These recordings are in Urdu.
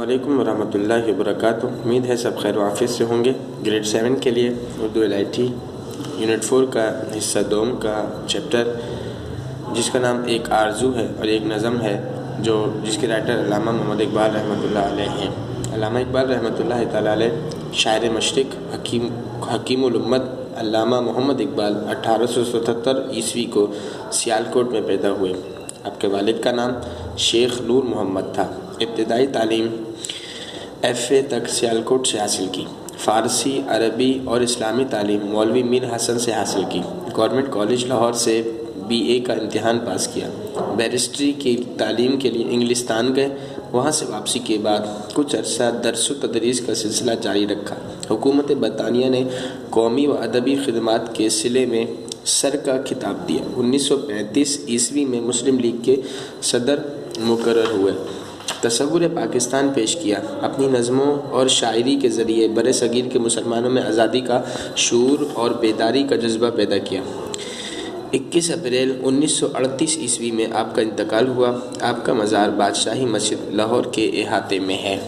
علیکم ورحمۃ اللہ وبرکاتہ۔ امید ہے سب خیر و عافیت سے ہوں گے۔ گریڈ 7 کے لیے اردو LIT یونٹ 4 کا حصہ دوم کا چیپٹر جس کا نام ایک آرزو ہے اور ایک نظم ہے جس کے رائٹر علامہ محمد اقبال رحمۃ اللہ علیہ ہیں۔ علامہ اقبال رحمۃ اللہ تعالیٰ علیہ شاعر مشرق، حکیم الامت علامہ محمد اقبال 1877 عیسوی کو سیالکوٹ میں پیدا ہوئے۔ آپ کے والد کا نام شیخ نور محمد تھا۔ ابتدائی تعلیم FA تک سیالکوٹ سے حاصل کی۔ فارسی، عربی اور اسلامی تعلیم مولوی میر حسن سے حاصل کی۔ گورنمنٹ کالج لاہور سے BA کا امتحان پاس کیا۔ بیرسٹری کی تعلیم کے لیے انگلستان گئے۔ وہاں سے واپسی کے بعد کچھ عرصہ درس و تدریس کا سلسلہ جاری رکھا۔ حکومت برطانیہ نے قومی و ادبی خدمات کے صلے میں سر کا خطاب دیا۔ 1935 عیسوی میں مسلم لیگ کے صدر مقرر ہوئے۔ تصور پاکستان پیش کیا۔ اپنی نظموں اور شاعری کے ذریعے بر صغیر کے مسلمانوں میں آزادی کا شعور اور بیداری کا جذبہ پیدا کیا۔ 21 اپریل 1938 عیسوی میں آپ کا انتقال ہوا۔ آپ کا مزار بادشاہی مسجد لاہور کے احاطے میں ہے۔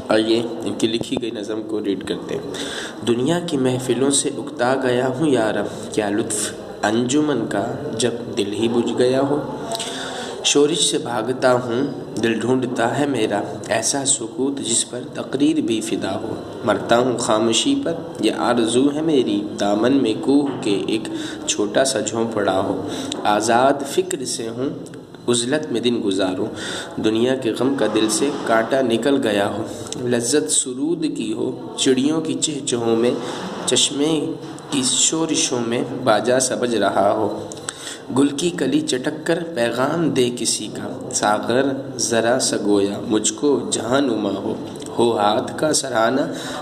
آئیے ان کی لکھی گئی نظم کو ریڈ کرتے ہیں۔ دنیا کی محفلوں سے اکتا گیا ہوں یارب، کیا لطف انجمن کا جب دل ہی بجھ گیا ہو۔ شورش سے بھاگتا ہوں دل ڈھونڈتا ہے میرا، ایسا سکوت جس پر تقریر بھی فدا ہو۔ مرتا ہوں خاموشی پر یہ آرزو ہے میری، دامن میں کوہ کے ایک چھوٹا سا جھونپڑا ہو۔ آزاد فکر سے ہوں عزلت میں دن گزاروں، دنیا کے غم کا دل سے کانٹا نکل گیا ہو۔ لذت سرود کی ہو چڑیوں کی چہچہوں میں، چشمے کی شورشوں میں باجا سا بج رہا ہو۔ گل کی کلی چٹک کر پیغام دے کسی کا، ساغر ذرا سا گویا مجھ کو جہاں نما ہو ہاتھ کا سرہانہ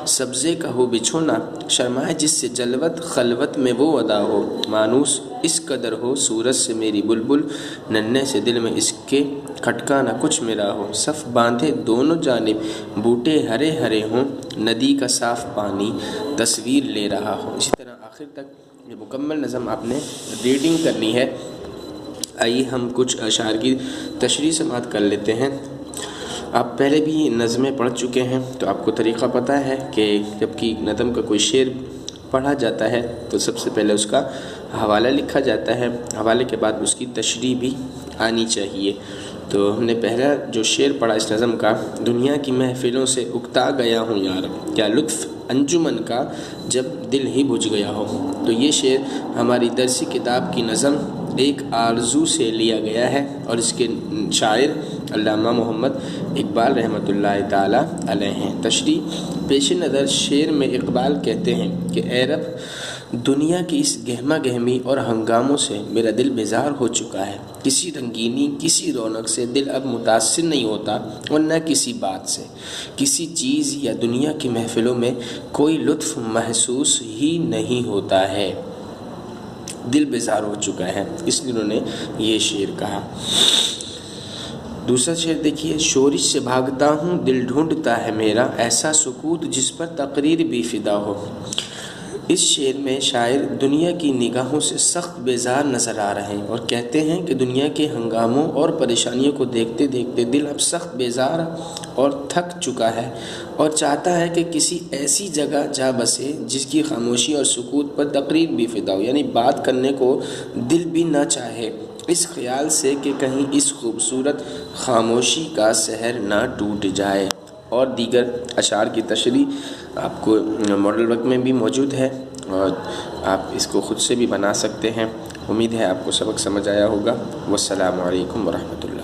سبزے کا ہو بچھونا، شرمائے جس سے جلوت خلوت میں وہ ادا ہو۔ مانوس اس قدر ہو صورت سے میری بلبل، ننھے سے دل میں اس کے کھٹکا نہ کچھ میرا ہو۔ صف باندھے دونوں جانب بوٹے ہرے ہرے ہوں، ندی کا صاف پانی تصویر لے رہا ہو۔ اسی طرح آخر تک یہ مکمل نظم آپ نے ریڈنگ کرنی ہے۔ آئیے ہم کچھ اشعار کی تشریح سماعت کر لیتے ہیں۔ آپ پہلے بھی نظمیں پڑھ چکے ہیں تو آپ کو طریقہ پتہ ہے کہ جب کہ نظم کا کوئی شعر پڑھا جاتا ہے تو سب سے پہلے اس کا حوالہ لکھا جاتا ہے، حوالے کے بعد اس کی تشریح بھی آنی چاہیے۔ تو ہم نے پہلا جو شعر پڑھا اس نظم کا، دنیا کی محفلوں سے اکتا گیا ہوں یارب، کیا لطف انجمن کا جب دل ہی بجھ گیا ہو۔ تو یہ شعر ہماری درسی کتاب کی نظم ایک آرزو سے لیا گیا ہے اور اس کے شاعر علامہ محمد اقبال رحمۃ اللہ تعالی علیہ ہیں۔ تشریح پیش نظر شعر میں اقبال کہتے ہیں کہ اے رب، دنیا کی اس گہما گہمی اور ہنگاموں سے میرا دل بیزار ہو چکا ہے۔ کسی رنگینی، کسی رونق سے دل اب متاثر نہیں ہوتا اور نہ کسی بات سے۔ کسی چیز یا دنیا کی محفلوں میں کوئی لطف محسوس ہی نہیں ہوتا ہے۔ دل بیزار ہو چکا ہے، اس لیے انہوں نے یہ شعر کہا۔ دوسرا شعر دیکھیے، شورش سے بھاگتا ہوں دل ڈھونڈتا ہے میرا، ایسا سکوت جس پر تقریر بھی فدا ہو۔ اس شعر میں شاعر دنیا کی نگاہوں سے سخت بیزار نظر آ رہے ہیں اور کہتے ہیں کہ دنیا کے ہنگاموں اور پریشانیوں کو دیکھتے دیکھتے دل اب سخت بیزار اور تھک چکا ہے اور چاہتا ہے کہ کسی ایسی جگہ جا بسے جس کی خاموشی اور سکوت پر تقریر بھی فدا ہو، یعنی بات کرنے کو دل بھی نہ چاہے، اس خیال سے کہ کہیں اس خوبصورت خاموشی کا سحر نہ ٹوٹ جائے۔ اور دیگر اشعار کی تشریح آپ کو ماڈل ورک میں بھی موجود ہے اور آپ اس کو خود سے بھی بنا سکتے ہیں۔ امید ہے آپ کو سبق سمجھ آیا ہوگا۔ والسلام علیکم ورحمۃ اللہ۔